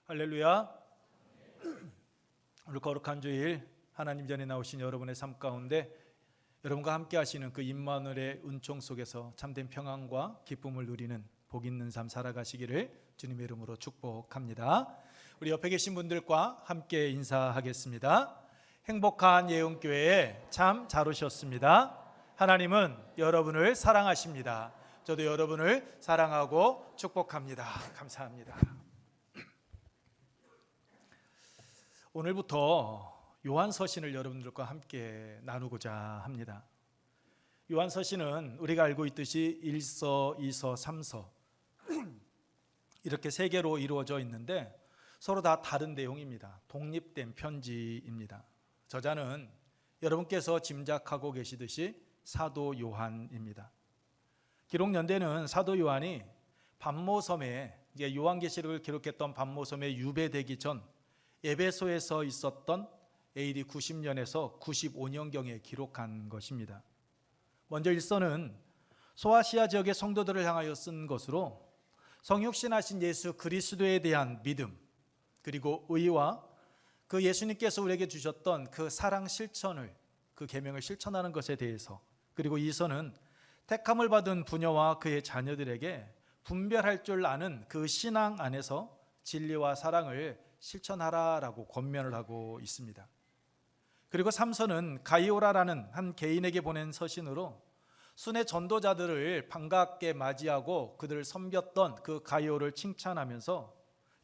할렐루야. 오늘 거룩한 주일 하나님 전에 나오신 여러분의 삶 가운데 여러분과 함께 하시는 그 임마누엘의 은총 속에서 참된 평안과 기쁨을 누리는 복 있는 삶 살아가시기를 주님의 이름으로 축복합니다. 우리 옆에 계신 분들과 함께 인사하겠습니다. 행복한 예언교회에 참 잘 오셨습니다. 하나님은 여러분을 사랑하십니다. 저도 여러분을 사랑하고 축복합니다. 감사합니다. 오늘부터 요한서신을 여러분들과 함께 나누고자 합니다. 요한서신은 우리가 알고 있듯이 1서, 2서, 3서 이렇게 세 개로 이루어져 있는데 서로 다 다른 내용입니다. 독립된 편지입니다. 저자는 여러분께서 짐작하고 계시듯이 사도 요한입니다. 기록 연대는 사도 요한이 pat모섬에 요한계시록을 기록했던 pat모섬에 유배되기 전 에베소에서 있었던 AD 90년에서 95년경에 기록한 것입니다. 먼저 1서는 소아시아 지역의 성도들을 향하여 쓴 것으로 성육신하신 예수 그리스도에 대한 믿음, 그리고 의와 그 예수님께서 우리에게 주셨던 그 사랑 실천을, 그 계명을 실천하는 것에 대해서, 그리고 2서는 택함을 받은 부녀와 그의 자녀들에게 분별할 줄 아는 그 신앙 안에서 진리와 사랑을 실천하라라고 권면을 하고 있습니다. 그리고 3서는 가이오라라는 한 개인에게 보낸 서신으로 순회 전도자들을 반갑게 맞이하고 그들을 섬겼던 그 가이오를 칭찬하면서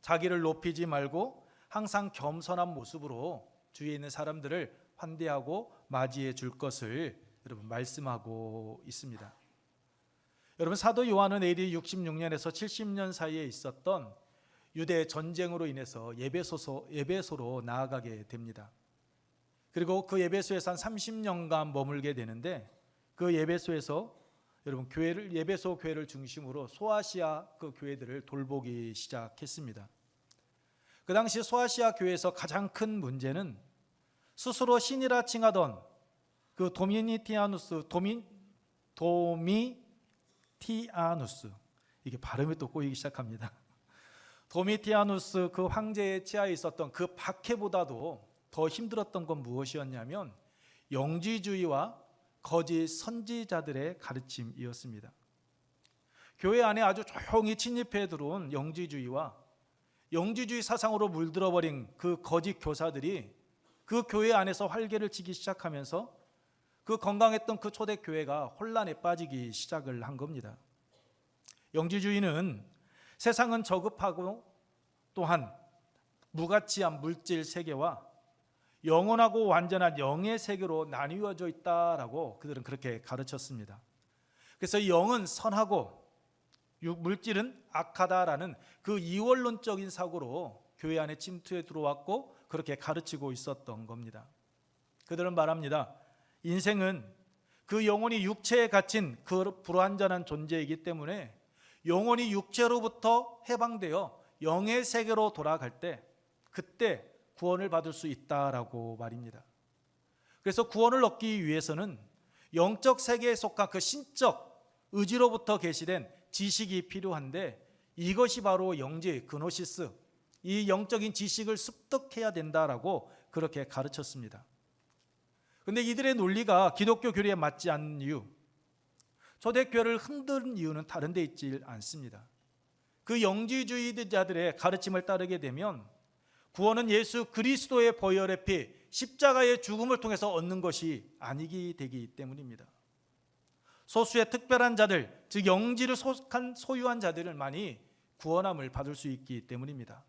자기를 높이지 말고 항상 겸손한 모습으로 주위에 있는 사람들을 환대하고 맞이해 줄 것을 여러분 말씀하고 있습니다. 여러분, 사도 요한은 AD 66년에서 70년 사이에 있었던 유대 전쟁으로 인해서 에베소로 나아가게 됩니다. 그리고 그 에베소에서 한 30년간 머물게 되는데 그 에베소에서 여러분 에베소 교회를 중심으로 소아시아 그 교회들을 돌보기 시작했습니다. 그 당시 소아시아 교회에서 가장 큰 문제는 스스로 신이라 칭하던 그 도미티아누스, 이게 발음이 또 꼬이기 시작합니다. 도미티아누스 그 황제의 치하에 있었던 그 박해보다도 더 힘들었던 건 무엇이었냐면 영지주의와 거짓 선지자들의 가르침이었습니다. 교회 안에 아주 조용히 침입해 들어온 영지주의와 영지주의 사상으로 물들어버린 그 거짓 교사들이 그 교회 안에서 활개를 치기 시작하면서 그 건강했던 그 초대교회가 혼란에 빠지기 시작을 한 겁니다. 영지주의는 세상은 저급하고 또한 무가치한 물질 세계와 영원하고 완전한 영의 세계로 나뉘어져 있다라고 그들은 그렇게 가르쳤습니다. 그래서 영은 선하고 물질은 악하다라는 그 이원론적인 사고로 교회 안에 침투해 들어왔고 그렇게 가르치고 있었던 겁니다. 그들은 말합니다. 인생은 그 영혼이 육체에 갇힌 그 불완전한 존재이기 때문에 영혼이 육체로부터 해방되어 영의 세계로 돌아갈 때 그때 구원을 받을 수 있다라고 말입니다. 그래서 구원을 얻기 위해서는 영적 세계에 속한 그 신적 의지로부터 계시된 지식이 필요한데 이것이 바로 영지 그노시스, 이 영적인 지식을 습득해야 된다라고 그렇게 가르쳤습니다. 그런데 이들의 논리가 기독교 교리에 맞지 않는 이유, 초대교회를 흔드는 이유는 다른 데 있지 않습니다. 그 영지주의자들의 가르침을 따르게 되면 구원은 예수 그리스도의 보혈의 피, 십자가의 죽음을 통해서 얻는 것이 아니기 되기 때문입니다. 소수의 특별한 자들, 즉 영지를 소유한 자들만이 구원함을 받을 수 있기 때문입니다.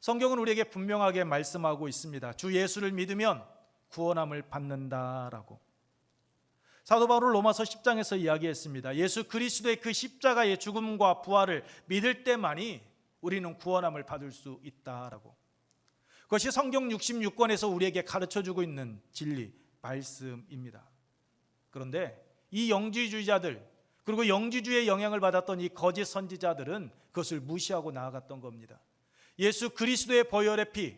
성경은 우리에게 분명하게 말씀하고 있습니다. 주 예수를 믿으면 구원함을 받는다라고. 사도 바울 로마서 10장에서 이야기했습니다. 예수 그리스도의 그 십자가의 죽음과 부활을 믿을 때만이 우리는 구원함을 받을 수 있다라고. 그것이 성경 66권에서 우리에게 가르쳐주고 있는 진리, 말씀입니다. 그런데 이 영지주의자들, 그리고 영지주의의 영향을 받았던 이 거짓 선지자들은 그것을 무시하고 나아갔던 겁니다. 예수 그리스도의 보혈의 피,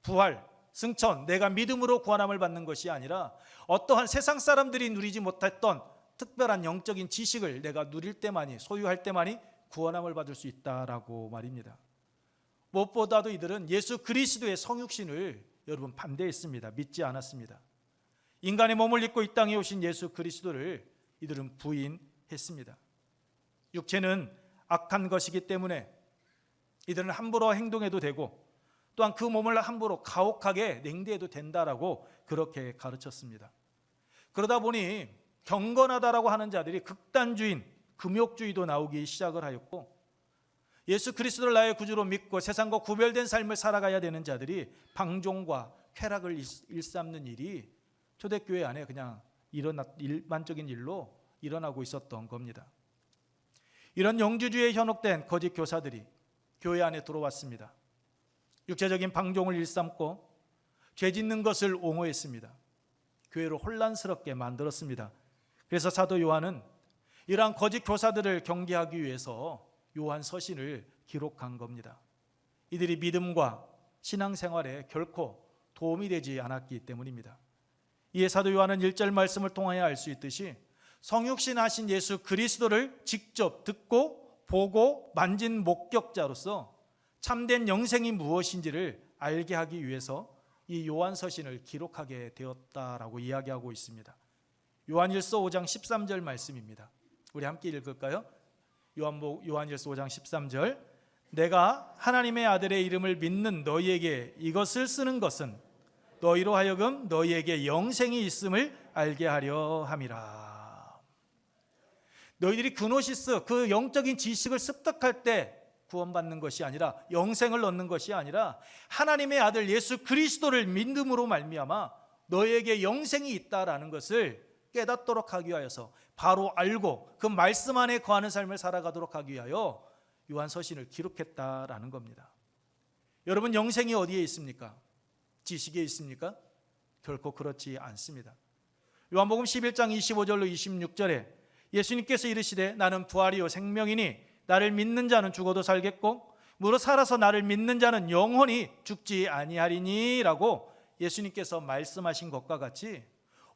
부활, 승천, 내가 믿음으로 구원함을 받는 것이 아니라 어떠한 세상 사람들이 누리지 못했던 특별한 영적인 지식을 내가 누릴 때만이, 소유할 때만이 구원함을 받을 수 있다라고 말입니다. 무엇보다도 이들은 예수 그리스도의 성육신을 여러분 반대했습니다. 믿지 않았습니다. 인간의 몸을 입고 이 땅에 오신 예수 그리스도를 이들은 부인했습니다. 육체는 악한 것이기 때문에 이들은 함부로 행동해도 되고 또한 그 몸을 함부로 가혹하게 냉대해도 된다라고 그렇게 가르쳤습니다. 그러다 보니 경건하다라고 하는 자들이 극단주의, 금욕주의도 나오기 시작을 하였고, 예수 그리스도를 나의 구주로 믿고 세상과 구별된 삶을 살아가야 되는 자들이 방종과 쾌락을 일삼는 일이 초대교회 안에 그냥 일반적인 일로 일어나고 있었던 겁니다. 이런 영주주의에 현혹된 거짓 교사들이 교회 안에 들어왔습니다. 육체적인 방종을 일삼고 죄 짓는 것을 옹호했습니다. 교회를 혼란스럽게 만들었습니다. 그래서 사도 요한은 이러한 거짓 교사들을 경계하기 위해서 요한 서신을 기록한 겁니다. 이들이 믿음과 신앙생활에 결코 도움이 되지 않았기 때문입니다. 이에 사도 요한은 1절 말씀을 통하여 알 수 있듯이 성육신하신 예수 그리스도를 직접 듣고 보고 만진 목격자로서 참된 영생이 무엇인지를 알게 하기 위해서 이 요한 서신을 기록하게 되었다라고 이야기하고 있습니다. 요한일서 5장 13절 말씀입니다. 우리 함께 읽을까요? 요한일서 5장 13절, 내가 하나님의 아들의 이름을 믿는 너희에게 이것을 쓰는 것은 너희로 하여금 너희에게 영생이 있음을 알게 하려 함이라. 너희들이 그노시스, 그 영적인 지식을 습득할 때 구원받는 것이 아니라, 영생을 얻는 것이 아니라 하나님의 아들 예수 그리스도를 믿음으로 말미암아 너희에게 영생이 있다라는 것을 깨닫도록 하기 위하여서, 바로 알고 그 말씀 안에 거하는 삶을 살아가도록 하기 위하여 요한 서신을 기록했다라는 겁니다. 여러분, 영생이 어디에 있습니까? 지식에 있습니까? 결코 그렇지 않습니다. 요한복음 11장 25절로 26절에 예수님께서 이르시되 나는 부활이요 생명이니 나를 믿는 자는 죽어도 살겠고 무릇 살아서 나를 믿는 자는 영원히 죽지 아니하리니 라고 예수님께서 말씀하신 것과 같이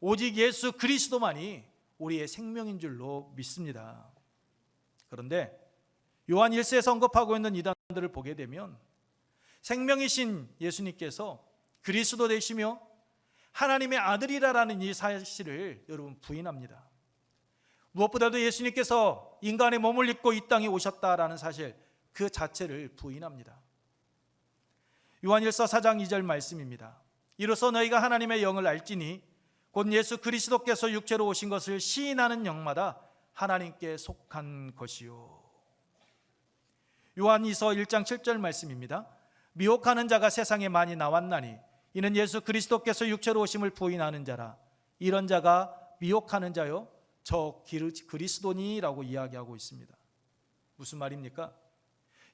오직 예수 그리스도만이 우리의 생명인 줄로 믿습니다. 그런데 요한 1세에서 언급하고 있는 이단들을 보게 되면 생명이신 예수님께서 그리스도 되시며 하나님의 아들이라는 이 사실을 여러분 부인합니다. 무엇보다도 예수님께서 인간의 몸을 입고 이 땅에 오셨다라는 사실 그 자체를 부인합니다. 요한일서 4장 2절 말씀입니다. 이로써 너희가 하나님의 영을 알지니 곧 예수 그리스도께서 육체로 오신 것을 시인하는 영마다 하나님께 속한 것이요. 요한이서 1장 7절 말씀입니다. 미혹하는 자가 세상에 많이 나왔나니 이는 예수 그리스도께서 육체로 오심을 부인하는 자라. 이런 자가 미혹하는 자요 저 그리스도니라고 이야기하고 있습니다. 무슨 말입니까?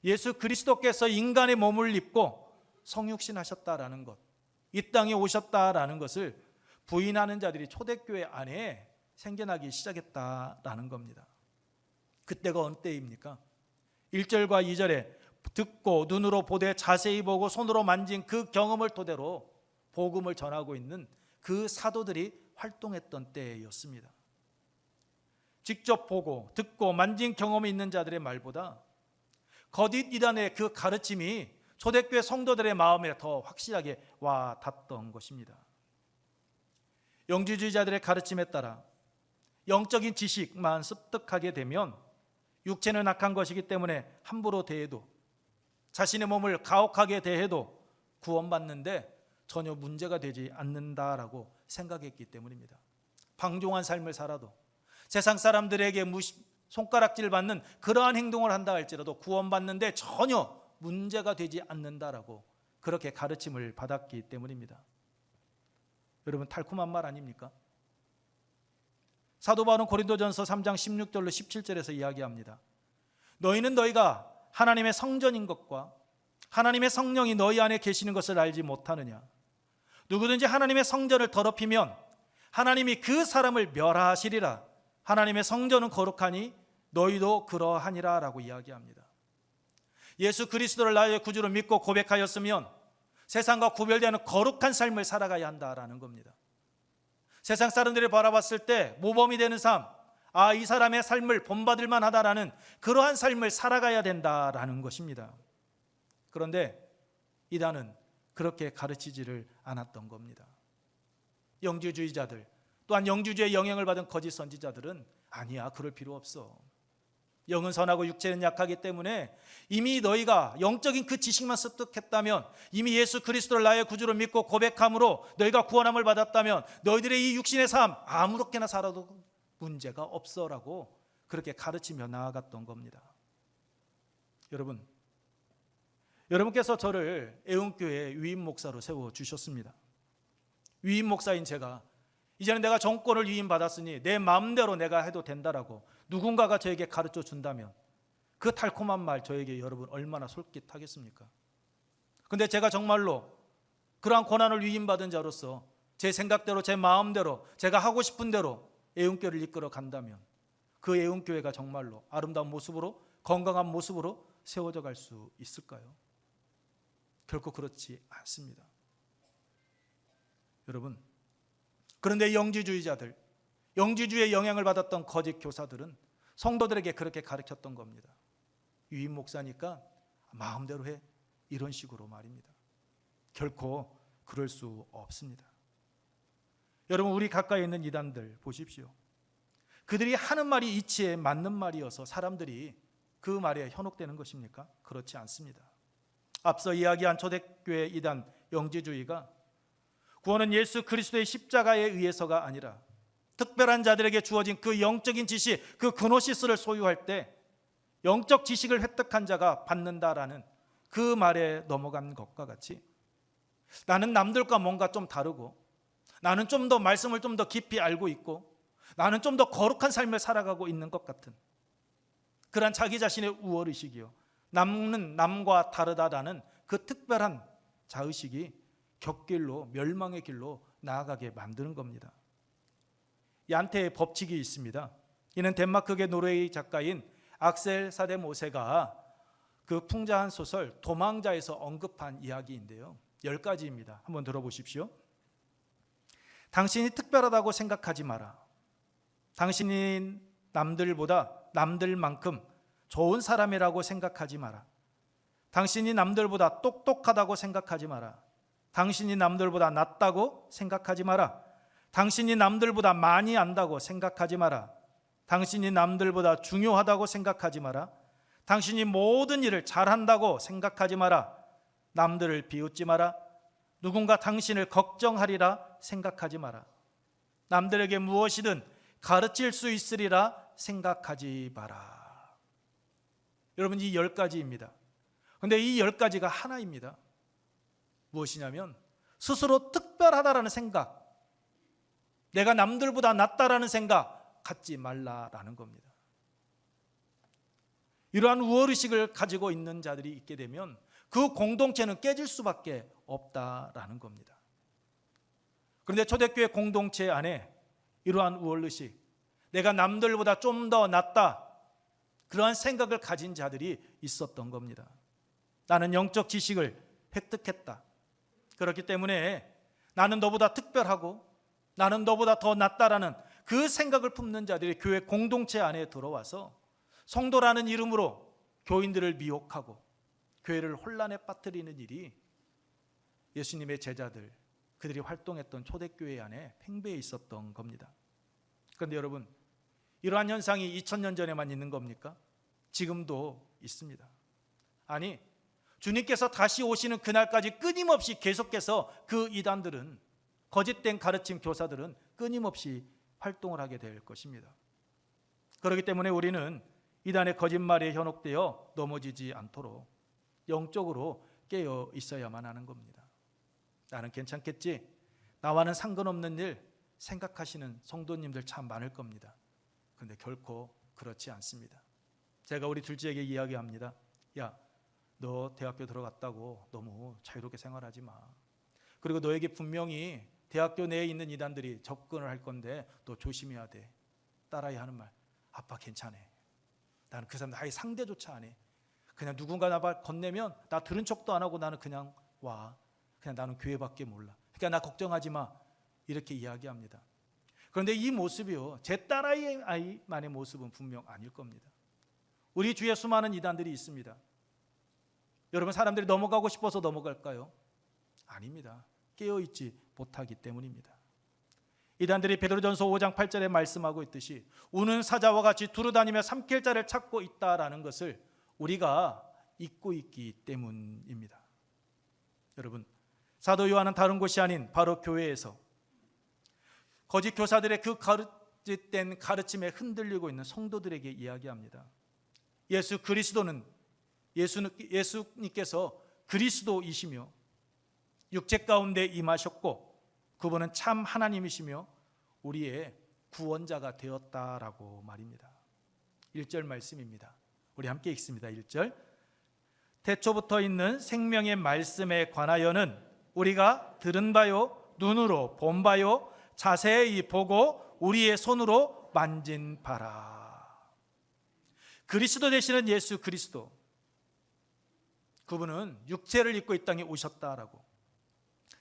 예수 그리스도께서 인간의 몸을 입고 성육신하셨다라는 것, 이 땅에 오셨다라는 것을 부인하는 자들이 초대교회 안에 생겨나기 시작했다라는 겁니다. 그때가 어느 때입니까? 1절과 2절에 듣고 눈으로 보되 자세히 보고 손으로 만진 그 경험을 토대로 복음을 전하고 있는 그 사도들이 활동했던 때였습니다. 직접 보고 듣고 만진 경험이 있는 자들의 말보다 거짓 이단의 그 가르침이 초대교회 성도들의 마음에 더 확실하게 와 닿던 것입니다. 영주주의자들의 가르침에 따라 영적인 지식만 습득하게 되면 육체는 악한 것이기 때문에 함부로 대해도, 자신의 몸을 가혹하게 대해도 구원받는데 전혀 문제가 되지 않는다라고 생각했기 때문입니다. 방종한 삶을 살아도, 세상 사람들에게 손가락질 받는 그러한 행동을 한다 할지라도 구원받는데 전혀 문제가 되지 않는다라고 그렇게 가르침을 받았기 때문입니다. 여러분, 달콤한 말 아닙니까? 사도 바울은 고린도전서 3장 16절로 17절에서 이야기합니다. 너희는 너희가 하나님의 성전인 것과 하나님의 성령이 너희 안에 계시는 것을 알지 못하느냐? 누구든지 하나님의 성전을 더럽히면 하나님이 그 사람을 멸하시리라. 하나님의 성전은 거룩하니 너희도 그러하니라 라고 이야기합니다. 예수 그리스도를 나의 구주로 믿고 고백하였으면 세상과 구별되는 거룩한 삶을 살아가야 한다라는 겁니다. 세상 사람들이 바라봤을 때 모범이 되는 삶, 이 사람의 삶을 본받을 만하다라는 그러한 삶을 살아가야 된다라는 것입니다. 그런데 이단은 그렇게 가르치지를 않았던 겁니다. 영지주의자들, 또한 영지주의의 영향을 받은 거짓 선지자들은 아니야, 그럴 필요 없어. 영은 선하고 육체는 약하기 때문에 이미 너희가 영적인 그 지식만 습득했다면, 이미 예수 그리스도를 나의 구주로 믿고 고백함으로 너희가 구원함을 받았다면 너희들의 이 육신의 삶 아무렇게나 살아도 문제가 없어라고 그렇게 가르치며 나아갔던 겁니다. 여러분께서 저를 애운교회 위임 목사로 세워주셨습니다. 위임 목사인 제가 이제는 내가 정권을 위임받았으니 내 마음대로 내가 해도 된다라고 누군가가 저에게 가르쳐 준다면 그 달콤한 말 저에게 여러분 얼마나 솔깃하겠습니까? 근데 제가 정말로 그러한 권한을 위임받은 자로서 제 생각대로 제 마음대로 제가 하고 싶은 대로 애운교회를 이끌어 간다면 그 애운교회가 정말로 아름다운 모습으로 건강한 모습으로 세워져 갈 수 있을까요? 결코 그렇지 않습니다. 여러분, 그런데 영지주의자들, 영지주의의 영향을 받았던 거짓 교사들은 성도들에게 그렇게 가르쳤던 겁니다. 위임 목사니까 마음대로 해, 이런 식으로 말입니다. 결코 그럴 수 없습니다. 여러분, 우리 가까이 있는 이단들 보십시오. 그들이 하는 말이 이치에 맞는 말이어서 사람들이 그 말에 현혹되는 것입니까? 그렇지 않습니다. 앞서 이야기한 초대교회 이단 영지주의가 구원은 예수 그리스도의 십자가에 의해서가 아니라 특별한 자들에게 주어진 그 영적인 지식, 그 그노시스를 소유할 때 영적 지식을 획득한 자가 받는다라는 그 말에 넘어간 것과 같이 나는 남들과 뭔가 좀 다르고 나는 좀 더 말씀을 좀 더 깊이 알고 있고 나는 좀 더 거룩한 삶을 살아가고 있는 것 같은 그런 자기 자신의 우월의식이요, 남은 남과 다르다라는 그 특별한 자의식이 격길로, 멸망의 길로 나아가게 만드는 겁니다. 얀테의 법칙이 있습니다. 이는 덴마크계 노르웨이 작가인 악셀 사데모세가 그 풍자한 소설 도망자에서 언급한 이야기인데요, 10가지입니다. 한번 들어보십시오. 당신이 특별하다고 생각하지 마라. 당신이 남들만큼 좋은 사람이라고 생각하지 마라. 당신이 남들보다 똑똑하다고 생각하지 마라. 당신이 남들보다 낫다고 생각하지 마라. 당신이 남들보다 많이 안다고 생각하지 마라. 당신이 남들보다 중요하다고 생각하지 마라. 당신이 모든 일을 잘한다고 생각하지 마라. 남들을 비웃지 마라. 누군가 당신을 걱정하리라 생각하지 마라. 남들에게 무엇이든 가르칠 수 있으리라 생각하지 마라. 여러분, 이 10가지입니다. 그런데 이 10가지가 하나입니다. 무엇이냐면 스스로 특별하다라는 생각, 내가 남들보다 낫다라는 생각 갖지 말라라는 겁니다. 이러한 우월의식을 가지고 있는 자들이 있게 되면 그 공동체는 깨질 수밖에 없다라는 겁니다. 그런데 초대교회 공동체 안에 이러한 우월의식, 내가 남들보다 좀 더 낫다, 그러한 생각을 가진 자들이 있었던 겁니다. 나는 영적 지식을 획득했다. 그렇기 때문에 나는 너보다 특별하고 나는 너보다 더 낫다라는 그 생각을 품는 자들이 교회 공동체 안에 들어와서 성도라는 이름으로 교인들을 미혹하고 교회를 혼란에 빠뜨리는 일이 예수님의 제자들, 그들이 활동했던 초대교회 안에 팽배해 있었던 겁니다. 그런데 여러분, 이러한 현상이 2000년 전에만 있는 겁니까? 지금도 있습니다. 아니, 주님께서 다시 오시는 그날까지 끊임없이 계속해서 그 이단들은, 거짓된 가르침 교사들은 끊임없이 활동을 하게 될 것입니다. 그렇기 때문에 우리는 이단의 거짓말에 현혹되어 넘어지지 않도록 영적으로 깨어 있어야만 하는 겁니다. 나는 괜찮겠지, 나와는 상관없는 일 생각하시는 성도님들 참 많을 겁니다. 그런데 결코 그렇지 않습니다. 제가 우리 둘째에게 이야기합니다. 야, 너 대학교 들어갔다고 너무 자유롭게 생활하지 마. 그리고 너에게 분명히 대학교 내에 있는 이단들이 접근을 할 건데 너 조심해야 돼. 딸아이 하는 말, 아빠 괜찮아. 나는 그 사람 나의 상대조차 안 해. 그냥 누군가 나 건네면 나 들은 척도 안 하고 나는 그냥 와. 그냥 나는 교회밖에 몰라. 그러니까 나 걱정하지 마. 이렇게 이야기합니다. 그런데 이 모습이요, 제 딸아이만의 모습은 분명 아닐 겁니다. 우리 주위에 수많은 이단들이 있습니다. 여러분, 사람들이 넘어가고 싶어서 넘어갈까요? 아닙니다. 깨어있지 못하기 때문입니다. 이단들이 베드로전서 5장 8절에 말씀하고 있듯이 우는 사자와 같이 두루다니며 삼킬 자를 찾고 있다라는 것을 우리가 잊고 있기 때문입니다. 여러분, 사도 요한은 다른 곳이 아닌 바로 교회에서 거짓 교사들의 그 거짓된 가르침에 흔들리고 있는 성도들에게 이야기합니다. 예수님께서 그리스도이시며 육체 가운데 임하셨고 그분은 참 하나님이시며 우리의 구원자가 되었다라고 말입니다. 1절 말씀입니다. 우리 함께 읽습니다. 1절. 태초부터 있는 생명의 말씀에 관하여는 우리가 들은 바요, 눈으로 본 바요, 자세히 보고 우리의 손으로 만진 바라. 그리스도 되시는 예수 그리스도, 그분은 육체를 입고 이 땅에 오셨다라고,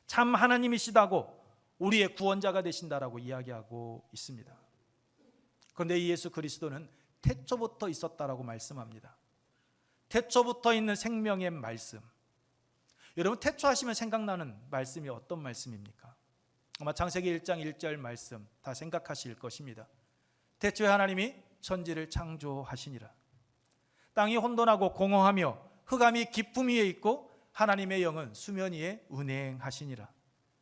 참 하나님이시다고, 우리의 구원자가 되신다라고 이야기하고 있습니다. 그런데 이 예수 그리스도는 태초부터 있었다라고 말씀합니다. 태초부터 있는 생명의 말씀. 여러분, 태초하시면 생각나는 말씀이 어떤 말씀입니까? 아마 창세기 1장 1절 말씀 다 생각하실 것입니다. 태초에 하나님이 천지를 창조하시니라. 땅이 혼돈하고 공허하며 흑암이 깊음 위에 있고 하나님의 영은 수면 위에 운행하시니라.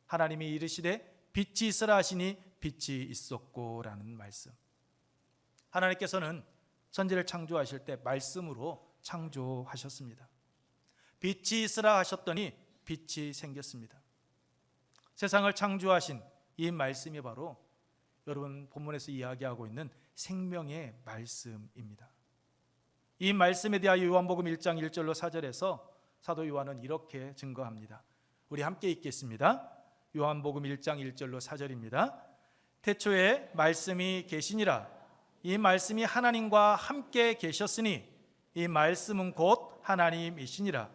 하나님이 이르시되 빛이 있으라 하시니 빛이 있었고라는 말씀. 하나님께서는 천지를 창조하실 때 말씀으로 창조하셨습니다. 빛이 있으라 하셨더니 빛이 생겼습니다. 세상을 창조하신 이 말씀이 바로 여러분 본문에서 이야기하고 있는 생명의 말씀입니다. 이 말씀에 대하여 요한복음 1장 1절로 4절에서 사도 요한은 이렇게 증거합니다. 우리 함께 읽겠습니다. 요한복음 1장 1절로 4절입니다. 태초에 말씀이 계시니라. 이 말씀이 하나님과 함께 계셨으니 이 말씀은 곧 하나님이시니라.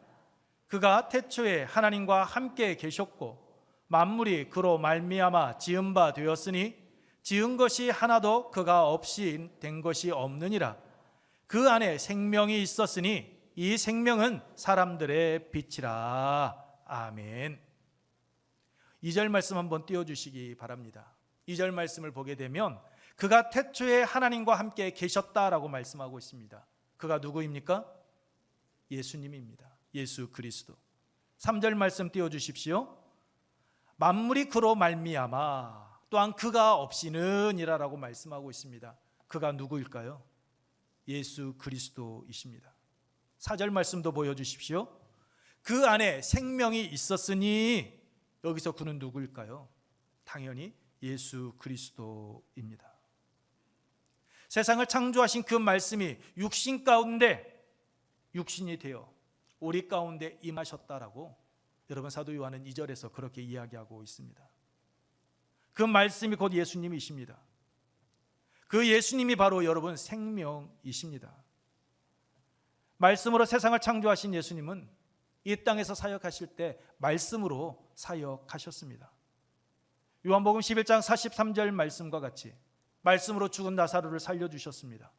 그가 태초에 하나님과 함께 계셨고 만물이 그로 말미암아 지은 바 되었으니 지은 것이 하나도 그가 없이 된 것이 없느니라. 그 안에 생명이 있었으니 이 생명은 사람들의 빛이라. 아멘. 2절 말씀 한번 띄워주시기 바랍니다. 2절 말씀을 보게 되면 그가 태초에 하나님과 함께 계셨다라고 말씀하고 있습니다. 그가 누구입니까? 예수님입니다. 예수 그리스도. 3절 말씀 띄워주십시오. 만물이 그로 말미암아 또한 그가 없이는 이라라고 말씀하고 있습니다. 그가 누구일까요? 예수 그리스도이십니다. 4절 말씀도 보여주십시오. 그 안에 생명이 있었으니 여기서 그는 누구일까요? 당연히 예수 그리스도입니다. 세상을 창조하신 그 말씀이 육신 가운데 육신이 되어 우리 가운데 임하셨다라고 여러분 사도 요한은 2절에서 그렇게 이야기하고 있습니다. 그 말씀이 곧 예수님이십니다. 그 예수님이 바로 여러분 생명이십니다. 말씀으로 세상을 창조하신 예수님은 이 땅에서 사역하실 때 말씀으로 사역하셨습니다. 요한복음 11장 43절 말씀과 같이 말씀으로 죽은 나사로를 살려주셨습니다.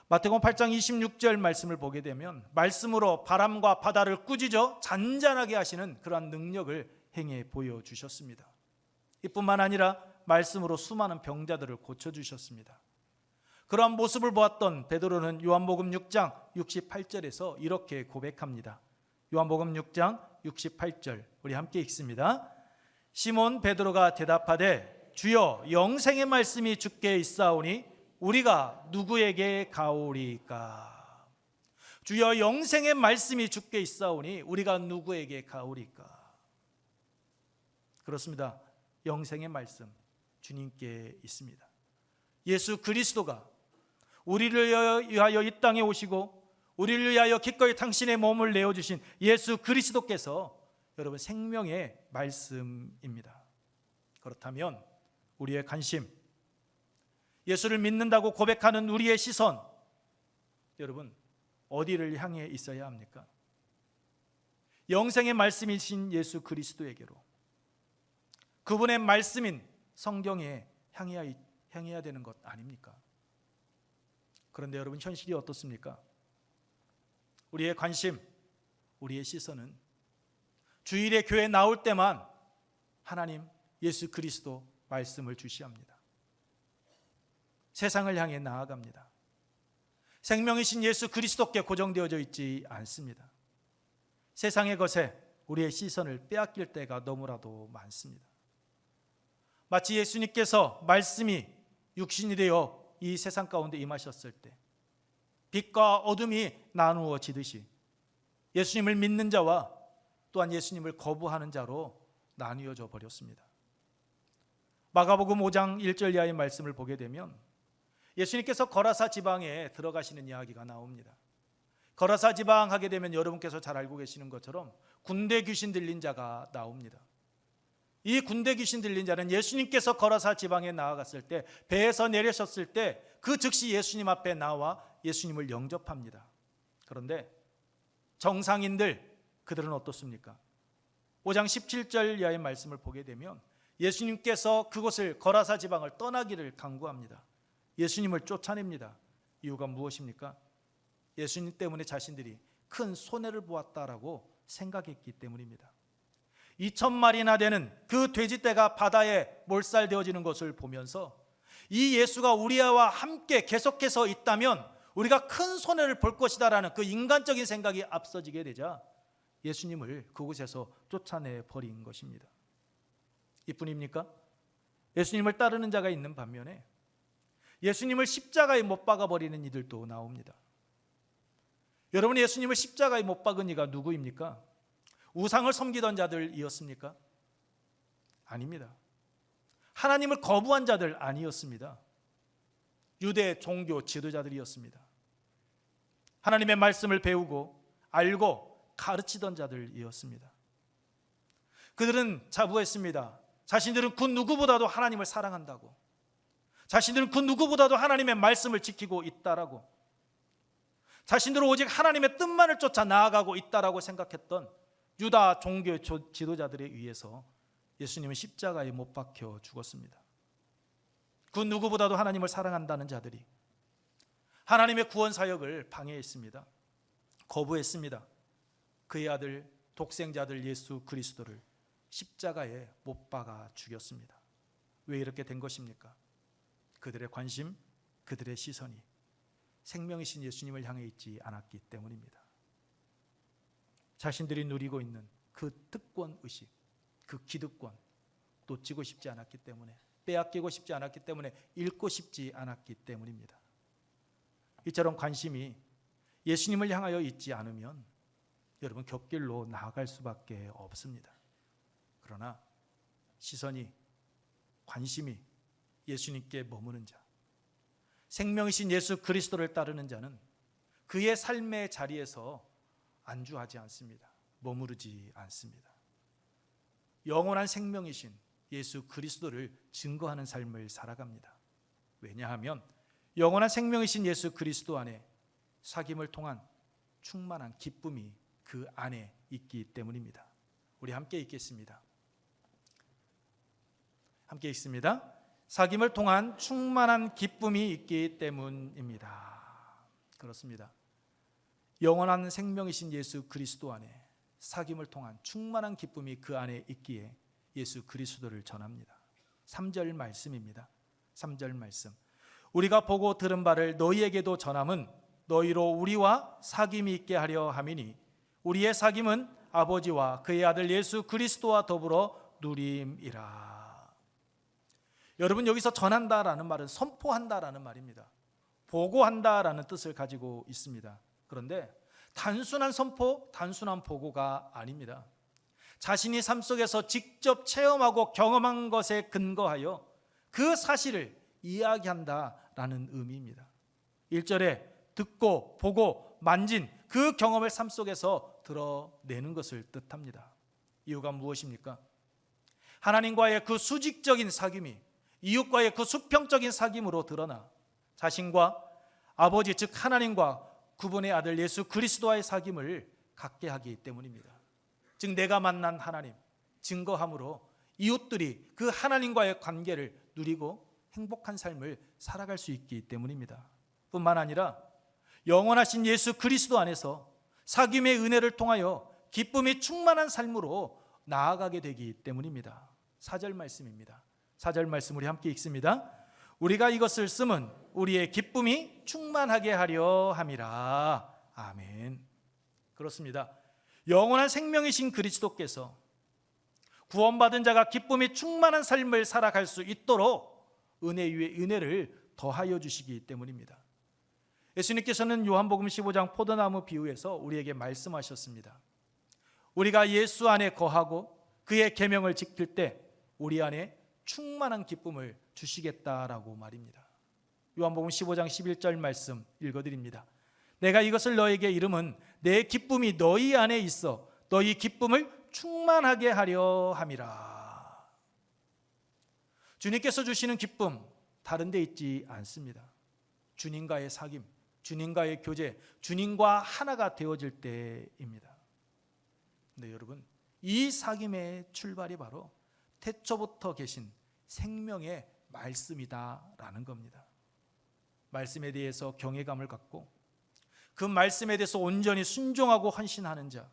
마태복음 8장 26절 말씀을 보게 되면 말씀으로 바람과 바다를 꾸짖어 잔잔하게 하시는 그러한 능력을 행해 보여주셨습니다. 이뿐만 아니라 말씀으로 수많은 병자들을 고쳐주셨습니다. 그러한 모습을 보았던 베드로는 요한복음 6장 68절에서 이렇게 고백합니다. 요한복음 6장 68절 우리 함께 읽습니다. 시몬 베드로가 대답하되 주여 영생의 말씀이 주께 있사오니 우리가 누구에게 가오리까? 주여 영생의 말씀이 주께 있사오니 우리가 누구에게 가오리까? 그렇습니다. 영생의 말씀 주님께 있습니다. 예수 그리스도가 우리를 위하여 이 땅에 오시고 우리를 위하여 기꺼이 당신의 몸을 내어주신 예수 그리스도께서 여러분 생명의 말씀입니다. 그렇다면 우리의 관심, 예수를 믿는다고 고백하는 우리의 시선, 여러분 어디를 향해 있어야 합니까? 영생의 말씀이신 예수 그리스도에게로, 그분의 말씀인 성경에 향해야 되는 것 아닙니까? 그런데 여러분 현실이 어떻습니까? 우리의 관심, 우리의 시선은 주일에 교회 나올 때만 하나님 예수 그리스도 말씀을 주시합니다. 세상을 향해 나아갑니다. 생명이신 예수 그리스도께 고정되어져 있지 않습니다. 세상의 것에 우리의 시선을 빼앗길 때가 너무나도 많습니다. 마치 예수님께서 말씀이 육신이 되어 이 세상 가운데 임하셨을 때 빛과 어둠이 나누어지듯이 예수님을 믿는 자와 또한 예수님을 거부하는 자로 나뉘어져 버렸습니다. 마가복음 5장 1절 이하의 말씀을 보게 되면 예수님께서 거라사 지방에 들어가시는 이야기가 나옵니다. 거라사 지방 하게 되면 여러분께서 잘 알고 계시는 것처럼 군대 귀신 들린 자가 나옵니다. 이 군대 귀신 들린 자는 예수님께서 거라사 지방에 나아갔을 때, 배에서 내리셨을 때 그 즉시 예수님 앞에 나와 예수님을 영접합니다. 그런데 정상인들, 그들은 어떻습니까? 5장 17절 이하의 말씀을 보게 되면 예수님께서 그곳을, 거라사 지방을 떠나기를 강구합니다. 예수님을 쫓아냅니다. 이유가 무엇입니까? 예수님 때문에 자신들이 큰 손해를 보았다라고 생각했기 때문입니다. 2,000마리나 되는 그 돼지떼가 바다에 몰살되어지는 것을 보면서 이 예수가 우리와 함께 계속해서 있다면 우리가 큰 손해를 볼 것이다라는 그 인간적인 생각이 앞서지게 되자 예수님을 그곳에서 쫓아내 버린 것입니다. 이뿐입니까? 예수님을 따르는 자가 있는 반면에 예수님을 십자가에 못 박아 버리는 이들도 나옵니다. 여러분, 예수님을 십자가에 못 박은 이가 누구입니까? 우상을 섬기던 자들이었습니까? 아닙니다. 하나님을 거부한 자들 아니었습니다. 유대 종교 지도자들이었습니다. 하나님의 말씀을 배우고 알고 가르치던 자들이었습니다. 그들은 자부했습니다. 자신들은 그 누구보다도 하나님을 사랑한다고, 자신들은 그 누구보다도 하나님의 말씀을 지키고 있다라고, 자신들은 오직 하나님의 뜻만을 쫓아 나아가고 있다라고 생각했던 유다 종교 지도자들에 의해서 예수님은 십자가에 못 박혀 죽었습니다. 그 누구보다도 하나님을 사랑한다는 자들이 하나님의 구원 사역을 방해했습니다. 거부했습니다. 그의 아들 독생자들 예수 그리스도를 십자가에 못 박아 죽였습니다. 왜 이렇게 된 것입니까? 그들의 관심, 그들의 시선이 생명이신 예수님을 향해 있지 않았기 때문입니다. 자신들이 누리고 있는 그 특권 의식, 그 기득권 놓치고 싶지 않았기 때문에, 빼앗기고 싶지 않았기 때문에, 잃고 싶지 않았기 때문입니다. 이처럼 관심이 예수님을 향하여 있지 않으면 여러분 곁길로 나아갈 수밖에 없습니다. 그러나 시선이, 관심이 예수님께 머무는 자, 생명이신 예수 그리스도를 따르는 자는 그의 삶의 자리에서 안주하지 않습니다. 머무르지 않습니다. 영원한 생명이신 예수 그리스도를 증거하는 삶을 살아갑니다. 왜냐하면 영원한 생명이신 예수 그리스도 안에 사귐을 통한 충만한 기쁨이 그 안에 있기 때문입니다. 우리 함께 읽겠습니다. 함께 읽습니다. 사귐을 통한 충만한 기쁨이 있기 때문입니다. 그렇습니다. 영원한 생명이신 예수 그리스도 안에 사귐을 통한 충만한 기쁨이 그 안에 있기에 예수 그리스도를 전합니다. 3절 말씀입니다. 3절 말씀. 우리가 보고 들은 바를 너희에게도 전함은 너희로 우리와 사귐이 있게 하려 함이니 우리의 사귐은 아버지와 그의 아들 예수 그리스도와 더불어 누림이라. 여러분, 여기서 전한다라는 말은 선포한다라는 말입니다. 보고한다라는 뜻을 가지고 있습니다. 그런데 단순한 선포, 단순한 보고가 아닙니다. 자신이 삶 속에서 직접 체험하고 경험한 것에 근거하여 그 사실을 이야기한다라는 의미입니다. 1절에 듣고 보고 만진 그 경험을 삶 속에서 드러내는 것을 뜻합니다. 이유가 무엇입니까? 하나님과의 그 수직적인 사귐이 이웃과의 그 수평적인 사귐으로 드러나 자신과 아버지 즉 하나님과 그분의 아들 예수 그리스도와의 사귐을 갖게 하기 때문입니다. 즉 내가 만난 하나님 증거함으로 이웃들이 그 하나님과의 관계를 누리고 행복한 삶을 살아갈 수 있기 때문입니다. 뿐만 아니라 영원하신 예수 그리스도 안에서 사귐의 은혜를 통하여 기쁨이 충만한 삶으로 나아가게 되기 때문입니다. 4절 말씀입니다. 4절 말씀 우리 함께 읽습니다. 우리가 이것을 쓰면 우리의 기쁨이 충만하게 하려 함이라. 아멘. 그렇습니다. 영원한 생명이신 그리스도께서 구원받은 자가 기쁨이 충만한 삶을 살아갈 수 있도록 은혜 위에 은혜를 더하여 주시기 때문입니다. 예수님께서는 요한복음 15장 포도나무 비유에서 우리에게 말씀하셨습니다. 우리가 예수 안에 거하고 그의 계명을 지킬 때 우리 안에 충만한 기쁨을 주시겠다라고 말입니다. 요한복음 15장 11절 말씀 읽어드립니다. 내가 이것을 너에게 이름은 내 기쁨이 너희 안에 있어 너희 기쁨을 충만하게 하려 함이라. 주님께서 주시는 기쁨 다른 데 있지 않습니다. 주님과의 사귐, 주님과의 교제, 주님과 하나가 되어질 때입니다. 근데 여러분, 이 사귐의 출발이 바로 태초부터 계신 생명의 말씀이다라는 겁니다. 말씀에 대해서 경외감을 갖고 그 말씀에 대해서 온전히 순종하고 헌신하는 자,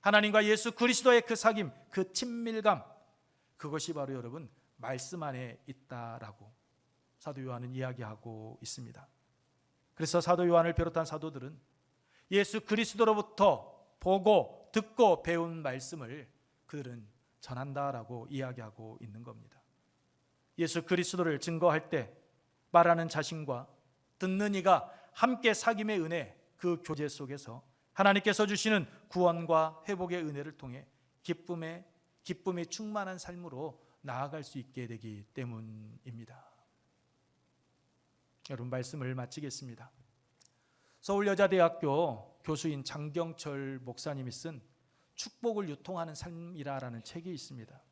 하나님과 예수 그리스도의 그 사귐, 그 친밀감, 그것이 바로 여러분 말씀 안에 있다라고 사도 요한은 이야기하고 있습니다. 그래서 사도 요한을 비롯한 사도들은 예수 그리스도로부터 보고 듣고 배운 말씀을 그들은 전한다라고 이야기하고 있는 겁니다. 예수 그리스도를 증거할 때 말하는 자신과 듣는 이가 함께 사귐의 은혜, 그 교제 속에서 하나님께서 주시는 구원과 회복의 은혜를 통해 기쁨이 충만한 삶으로 나아갈 수 있게 되기 때문입니다. 여러분, 말씀을 마치겠습니다. 서울여자대학교 교수인 장경철 목사님이 쓴 축복을 유통하는 삶이라는 책이 있습니다.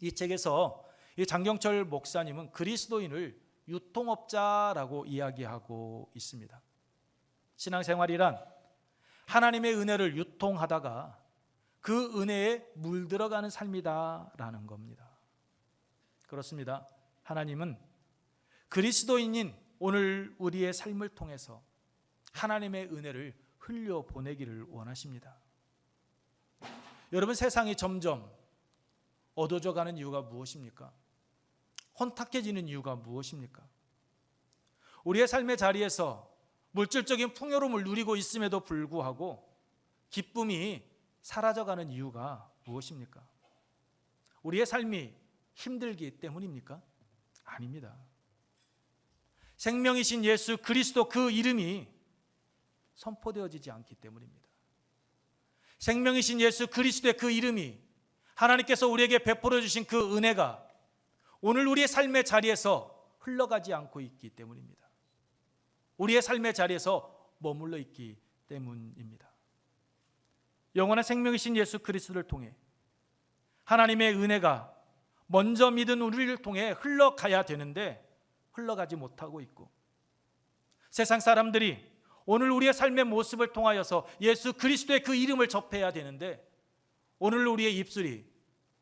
이 책에서 이 장경철 목사님은 그리스도인을 유통업자라고 이야기하고 있습니다. 신앙생활이란 하나님의 은혜를 유통하다가 그 은혜에 물들어가는 삶이다라는 겁니다. 그렇습니다. 하나님은 그리스도인인 오늘 우리의 삶을 통해서 하나님의 은혜를 흘려보내기를 원하십니다. 여러분, 세상이 점점 어두워져 가는 이유가 무엇입니까? 혼탁해지는 이유가 무엇입니까? 우리의 삶의 자리에서 물질적인 풍요로움을 누리고 있음에도 불구하고 기쁨이 사라져가는 이유가 무엇입니까? 우리의 삶이 힘들기 때문입니까? 아닙니다. 생명이신 예수 그리스도 그 이름이 선포되어지지 않기 때문입니다. 생명이신 예수 그리스도의 그 이름이, 하나님께서 우리에게 베풀어 주신 그 은혜가 오늘 우리의 삶의 자리에서 흘러가지 않고 있기 때문입니다. 우리의 삶의 자리에서 머물러 있기 때문입니다. 영원한 생명이신 예수 그리스도를 통해 하나님의 은혜가 먼저 믿은 우리를 통해 흘러가야 되는데 흘러가지 못하고 있고, 세상 사람들이 오늘 우리의 삶의 모습을 통하여서 예수 그리스도의 그 이름을 접해야 되는데 오늘 우리의 입술이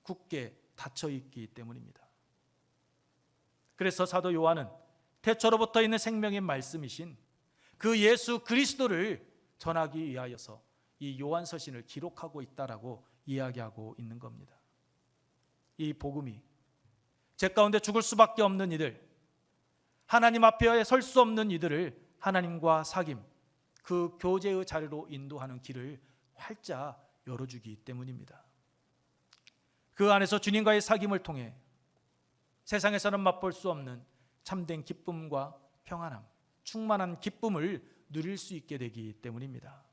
굳게 닫혀 있기 때문입니다. 그래서 사도 요한은 태초로부터 있는 생명의 말씀이신 그 예수 그리스도를 전하기 위하여서 이 요한서신을 기록하고 있다라고 이야기하고 있는 겁니다. 이 복음이 제 가운데 죽을 수밖에 없는 이들, 하나님 앞에 설 수 없는 이들을 하나님과 사귐, 그 교제의 자리로 인도하는 길을 활짝 열어주기 때문입니다. 그 안에서 주님과의 사귐을 통해 세상에서는 맛볼 수 없는 참된 기쁨과 평안함, 충만한 기쁨을 누릴 수 있게 되기 때문입니다.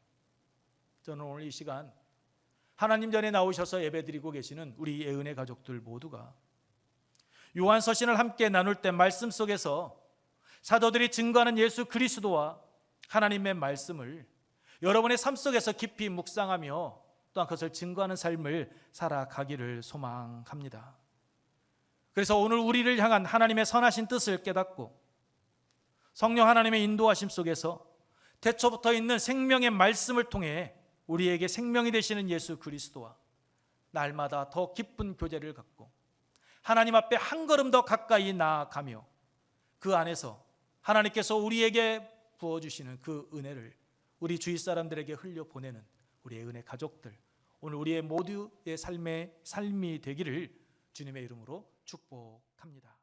저는 오늘 이 시간 하나님 전에 나오셔서 예배드리고 계시는 우리 예은혜 가족들 모두가 요한서신을 함께 나눌 때 말씀 속에서 사도들이 증거하는 예수 그리스도와 하나님의 말씀을 여러분의 삶 속에서 깊이 묵상하며 또한 그것을 증거하는 삶을 살아가기를 소망합니다. 그래서 오늘 우리를 향한 하나님의 선하신 뜻을 깨닫고 성령 하나님의 인도하심 속에서 태초부터 있는 생명의 말씀을 통해 우리에게 생명이 되시는 예수 그리스도와 날마다 더 깊은 교제를 갖고 하나님 앞에 한 걸음 더 가까이 나아가며 그 안에서 하나님께서 우리에게 부어주시는 그 은혜를 우리 주위 사람들에게 흘려 보내는 우리의 은혜 가족들, 오늘 우리의 모두의 삶이 되기를 주님의 이름으로 축복합니다.